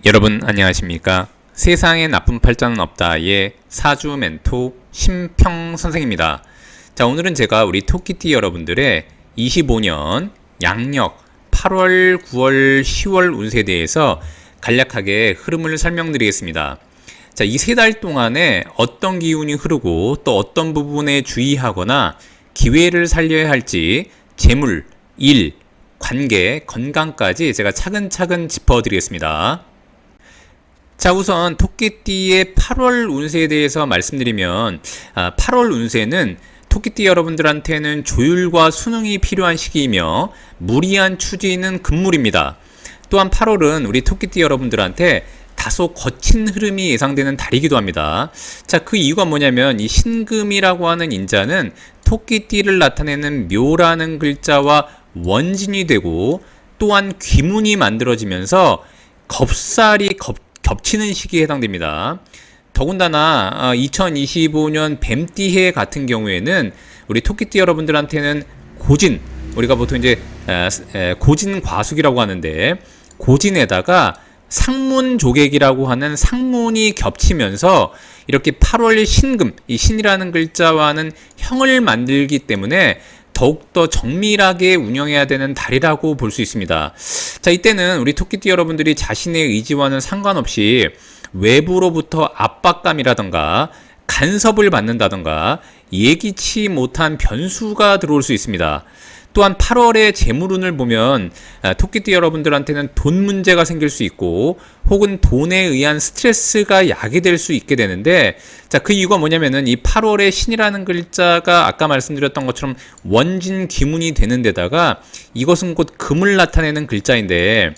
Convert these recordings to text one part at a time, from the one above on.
여러분 안녕하십니까? 세상에 나쁜 팔자는 없다의 사주 멘토 심평 선생입니다. 자, 오늘은 제가 우리 토끼띠 여러분들의 25년 양력 8월, 9월, 10월 운세에 대해서 간략하게 흐름을 설명드리겠습니다. 자, 이 세 달 동안에 어떤 기운이 흐르고 또 어떤 부분에 주의하거나 기회를 살려야 할지 재물, 일, 관계, 건강까지 제가 차근차근 짚어드리겠습니다. 자, 우선 토끼띠의 8월 운세에 대해서 말씀드리면 8월 운세는 토끼띠 여러분들한테는 조율과 순응이 필요한 시기이며 무리한 추진은 금물입니다. 또한 8월은 우리 토끼띠 여러분들한테 다소 거친 흐름이 예상되는 달이기도 합니다. 자, 그 이유가 뭐냐면 이 신금이라고 하는 인자는 토끼띠를 나타내는 묘라는 글자와 원진이 되고 또한 귀문이 만들어지면서 겁살이 겹치는 시기에 해당됩니다. 더군다나 2025년 뱀띠해 같은 경우에는 우리 토끼띠 여러분들한테는 고진, 우리가 보통 이제 고진 과숙이라고 하는데 고진에다가 상문 조객이라고 하는 상문이 겹치면서 이렇게 8월 신금, 이 신이라는 글자와는 형을 만들기 때문에 더욱더 정밀하게 운영해야 되는 달이라고 볼 수 있습니다. 자, 이때는 우리 토끼띠 여러분들이 자신의 의지와는 상관없이 외부로부터 압박감이라던가 간섭을 받는다던가 예기치 못한 변수가 들어올 수 있습니다. 또한 8월의 재물운을 보면 토끼띠 여러분들한테는 돈 문제가 생길 수 있고 혹은 돈에 의한 스트레스가 야기될 수 있게 되는데, 자, 그 이유가 뭐냐면은 이 8월의 신이라는 글자가 아까 말씀드렸던 것처럼 원진 귀문이 되는 데다가 이것은 곧 금을 나타내는 글자인데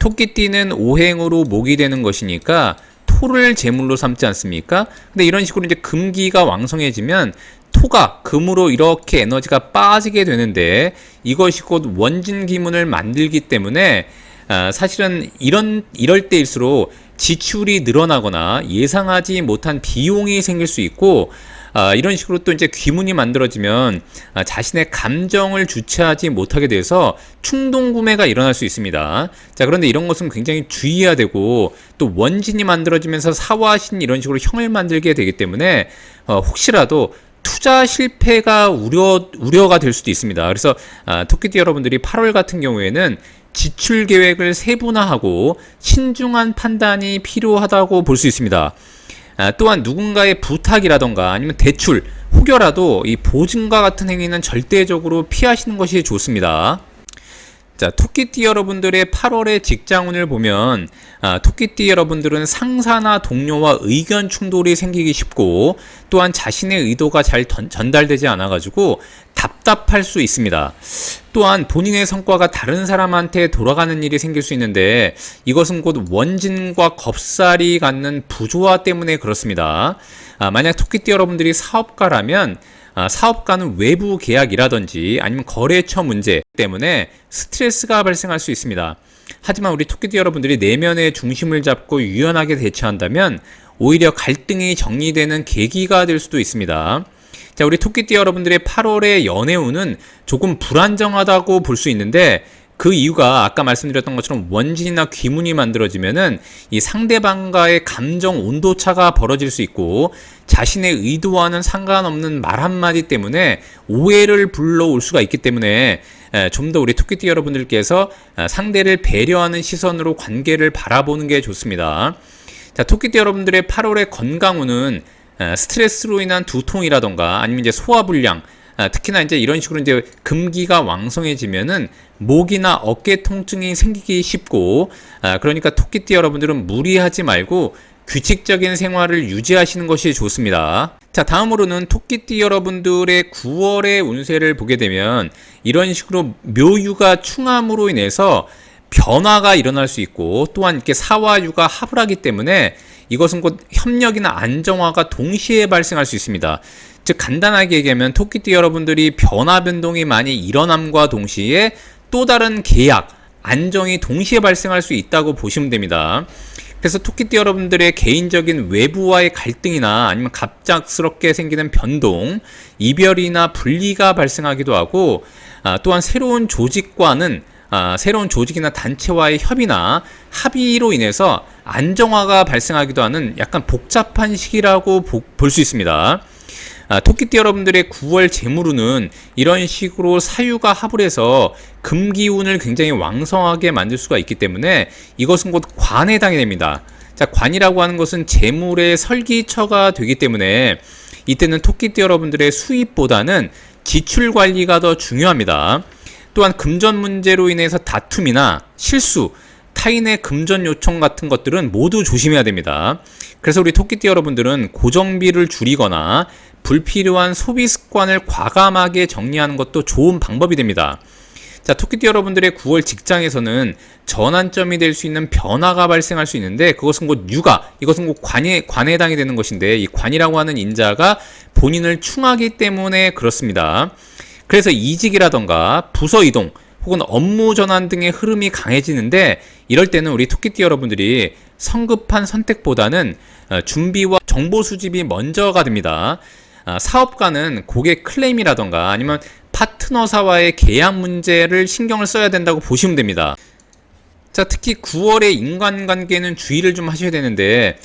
토끼띠는 오행으로 목이 되는 것이니까 토를 제물로 삼지 않습니까? 근데 이런 식으로 이제 금기가 왕성해지면 토가 금으로 이렇게 에너지가 빠지게 되는데 이것이 곧 원진 기문을 만들기 때문에 사실은 이럴 때일수록 지출이 늘어나거나 예상하지 못한 비용이 생길 수 있고 이런 식으로 또 이제 귀문이 만들어지면 자신의 감정을 주체하지 못하게 돼서 충동 구매가 일어날 수 있습니다. 자, 그런데 이런 것은 굉장히 주의해야 되고 또 원진이 만들어지면서 사화신 이런 식으로 형을 만들게 되기 때문에 혹시라도 투자 실패가 우려가 될 수도 있습니다. 그래서 토끼띠 여러분들이 8월 같은 경우에는 지출 계획을 세분화하고 신중한 판단이 필요하다고 볼 수 있습니다. 또한 누군가의 부탁이라던가 아니면 대출 혹여라도 이 보증과 같은 행위는 절대적으로 피하시는 것이 좋습니다. 자, 토끼띠 여러분들의 8월의 직장운을 보면 토끼띠 여러분들은 상사나 동료와 의견 충돌이 생기기 쉽고 또한 자신의 의도가 잘 전달되지 않아가지고 답답할 수 있습니다. 또한 본인의 성과가 다른 사람한테 돌아가는 일이 생길 수 있는데 이것은 곧 원진과 겁살이 갖는 부조화 때문에 그렇습니다. 만약 토끼띠 여러분들이 사업가라면 사업가는 외부 계약이라든지 아니면 거래처 문제 때문에 스트레스가 발생할 수 있습니다. 하지만 우리 토끼띠 여러분들이 내면의 중심을 잡고 유연하게 대처한다면 오히려 갈등이 정리되는 계기가 될 수도 있습니다. 자, 우리 토끼띠 여러분들의 8월의 연애운은 조금 불안정하다고 볼 수 있는데 그 이유가 아까 말씀드렸던 것처럼 원진이나 귀문이 만들어지면은 이 상대방과의 감정 온도차가 벌어질 수 있고 자신의 의도와는 상관없는 말 한마디 때문에 오해를 불러올 수가 있기 때문에 좀 더 우리 토끼띠 여러분들께서 상대를 배려하는 시선으로 관계를 바라보는 게 좋습니다. 자, 토끼띠 여러분들의 8월의 건강운은 스트레스로 인한 두통이라던가 아니면 이제 소화불량, 특히나 이제 이런 식으로 이제 금기가 왕성해지면은 목이나 어깨 통증이 생기기 쉽고 그러니까 토끼띠 여러분들은 무리하지 말고 규칙적인 생활을 유지하시는 것이 좋습니다. 자, 다음으로는 토끼띠 여러분들의 9월의 운세를 보게 되면 이런 식으로 묘유가 충함으로 인해서 변화가 일어날 수 있고 또한 이렇게 사화유가 합을 하기 때문에 이것은 곧 협력이나 안정화가 동시에 발생할 수 있습니다. 즉 간단하게 얘기하면 토끼띠 여러분들이 변화 변동이 많이 일어남과 동시에 또 다른 계약, 안정이 동시에 발생할 수 있다고 보시면 됩니다. 그래서 토끼띠 여러분들의 개인적인 외부와의 갈등이나 아니면 갑작스럽게 생기는 변동, 이별이나 분리가 발생하기도 하고 또한 새로운 조직과는 새로운 조직이나 단체와의 협의나 합의로 인해서 안정화가 발생하기도 하는 약간 복잡한 시기라고 볼 수 있습니다. 토끼띠 여러분들의 9월 재물운은 이런 식으로 사유가 합을 해서 금기운을 굉장히 왕성하게 만들 수가 있기 때문에 이것은 곧 관에 해당이 됩니다. 자, 관이라고 하는 것은 재물의 설기처가 되기 때문에 이때는 토끼띠 여러분들의 수입보다는 지출 관리가 더 중요합니다. 또한 금전 문제로 인해서 다툼이나 실수, 타인의 금전 요청 같은 것들은 모두 조심해야 됩니다. 그래서 우리 토끼띠 여러분들은 고정비를 줄이거나 불필요한 소비 습관을 과감하게 정리하는 것도 좋은 방법이 됩니다. 자, 토끼띠 여러분들의 9월 직장에서는 전환점이 될 수 있는 변화가 발생할 수 있는데 그것은 곧 육아, 이것은 곧 관에 해당이 되는 것인데 이 관이라고 하는 인자가 본인을 충하기 때문에 그렇습니다. 그래서 이직이라던가 부서 이동 혹은 업무 전환 등의 흐름이 강해지는데 이럴 때는 우리 토끼띠 여러분들이 성급한 선택보다는 준비와 정보 수집이 먼저가 됩니다. 사업가는 고객 클레임이라던가 아니면 파트너사와의 계약 문제를 신경을 써야 된다고 보시면 됩니다. 자, 특히 9월의 인간관계는 주의를 좀 하셔야 되는데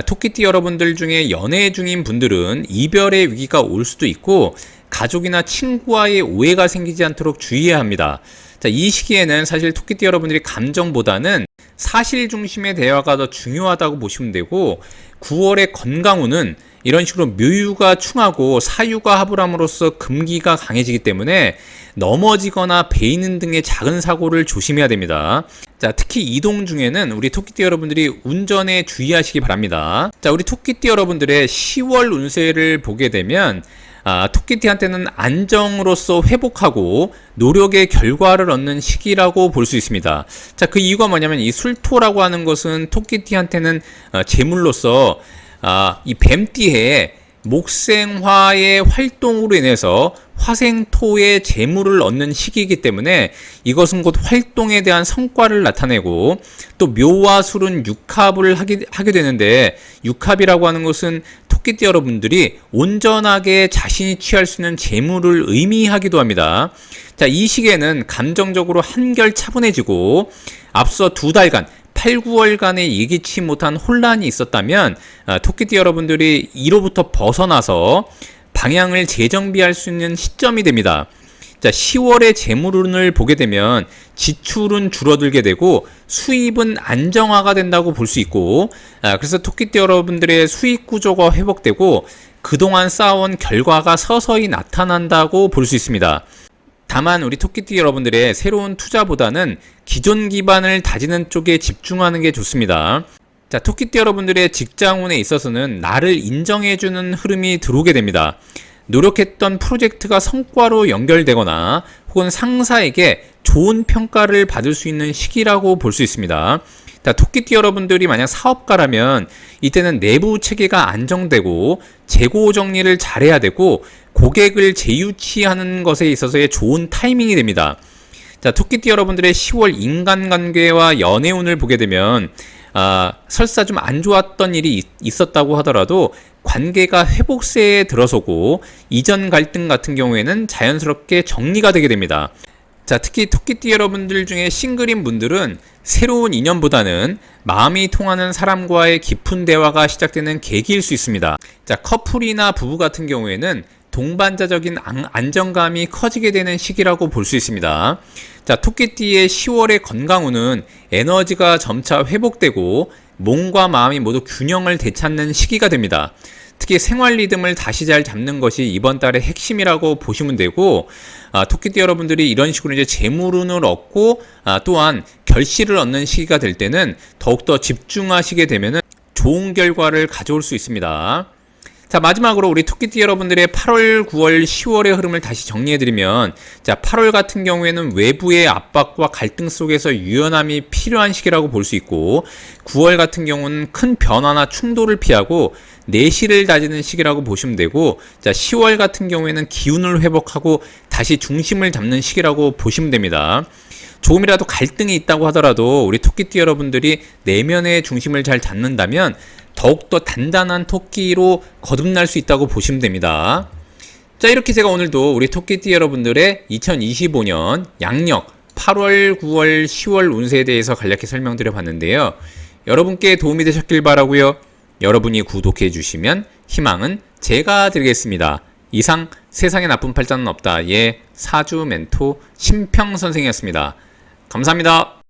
토끼띠 여러분들 중에 연애 중인 분들은 이별의 위기가 올 수도 있고 가족이나 친구와의 오해가 생기지 않도록 주의해야 합니다. 자, 이 시기에는 사실 토끼띠 여러분들이 감정보다는 사실 중심의 대화가 더 중요하다고 보시면 되고 9월의 건강운은 이런 식으로 묘유가 충하고 사유가 합을함으로써 금기가 강해지기 때문에 넘어지거나 베이는 등의 작은 사고를 조심해야 됩니다. 자, 특히 이동 중에는 우리 토끼띠 여러분들이 운전에 주의하시기 바랍니다. 자, 우리 토끼띠 여러분들의 10월 운세를 보게 되면 토끼띠한테는 안정으로서 회복하고 노력의 결과를 얻는 시기라고 볼 수 있습니다. 자, 그 이유가 뭐냐면 이 술토라고 하는 것은 토끼띠한테는 재물로서 이 뱀띠의 목생화의 활동으로 인해서 화생토의 재물을 얻는 시기이기 때문에 이것은 곧 활동에 대한 성과를 나타내고 또 묘와 술은 육합을 하게 되는데 육합이라고 하는 것은 토끼띠 여러분들이 온전하게 자신이 취할 수 있는 재물을 의미하기도 합니다. 자, 이 시기에는 감정적으로 한결 차분해지고 앞서 2달간 8, 9월간의 예기치 못한 혼란이 있었다면 토끼띠 여러분들이 이로부터 벗어나서 방향을 재정비할 수 있는 시점이 됩니다. 자, 10월의 재물운을 보게 되면 지출은 줄어들게 되고 수입은 안정화가 된다고 볼 수 있고 그래서 토끼띠 여러분들의 수익 구조가 회복되고 그동안 쌓아온 결과가 서서히 나타난다고 볼 수 있습니다. 다만 우리 토끼띠 여러분들의 새로운 투자보다는 기존 기반을 다지는 쪽에 집중하는 게 좋습니다. 자, 토끼띠 여러분들의 직장운에 있어서는 나를 인정해주는 흐름이 들어오게 됩니다. 노력했던 프로젝트가 성과로 연결되거나 혹은 상사에게 좋은 평가를 받을 수 있는 시기라고 볼 수 있습니다. 자, 토끼띠 여러분들이 만약 사업가라면 이때는 내부 체계가 안정되고 재고 정리를 잘해야 되고 고객을 재유치하는 것에 있어서의 좋은 타이밍이 됩니다. 자, 토끼띠 여러분들의 10월 인간관계와 연애운을 보게 되면 설사 좀 안 좋았던 일이 있었다고 하더라도 관계가 회복세에 들어서고 이전 갈등 같은 경우에는 자연스럽게 정리가 되게 됩니다. 자, 특히 토끼띠 여러분들 중에 싱글인 분들은 새로운 인연보다는 마음이 통하는 사람과의 깊은 대화가 시작되는 계기일 수 있습니다. 자, 커플이나 부부 같은 경우에는 동반자적인 안정감이 커지게 되는 시기라고 볼 수 있습니다. 자, 토끼띠의 10월의 건강운은 에너지가 점차 회복되고 몸과 마음이 모두 균형을 되찾는 시기가 됩니다. 특히 생활 리듬을 다시 잘 잡는 것이 이번 달의 핵심이라고 보시면 되고 토끼띠 여러분들이 이런 식으로 이제 재물운을 얻고 또한 결실을 얻는 시기가 될 때는 더욱더 집중하시게 되면 좋은 결과를 가져올 수 있습니다. 자, 마지막으로 우리 토끼띠 여러분들의 8월, 9월, 10월의 흐름을 다시 정리해드리면 자, 8월 같은 경우에는 외부의 압박과 갈등 속에서 유연함이 필요한 시기라고 볼 수 있고 9월 같은 경우는 큰 변화나 충돌을 피하고 내실을 다지는 시기라고 보시면 되고 자, 10월 같은 경우에는 기운을 회복하고 다시 중심을 잡는 시기라고 보시면 됩니다. 조금이라도 갈등이 있다고 하더라도 우리 토끼띠 여러분들이 내면의 중심을 잘 잡는다면 더욱더 단단한 토끼로 거듭날 수 있다고 보시면 됩니다. 자, 이렇게 제가 오늘도 우리 토끼띠 여러분들의 2025년 양력 8월, 9월, 10월 운세에 대해서 간략히 설명드려 봤는데요. 여러분께 도움이 되셨길 바라고요. 여러분이 구독해 주시면 희망은 제가 드리겠습니다. 이상 세상에 나쁜 팔자는 없다의 사주 멘토 심평 선생이었습니다. 감사합니다.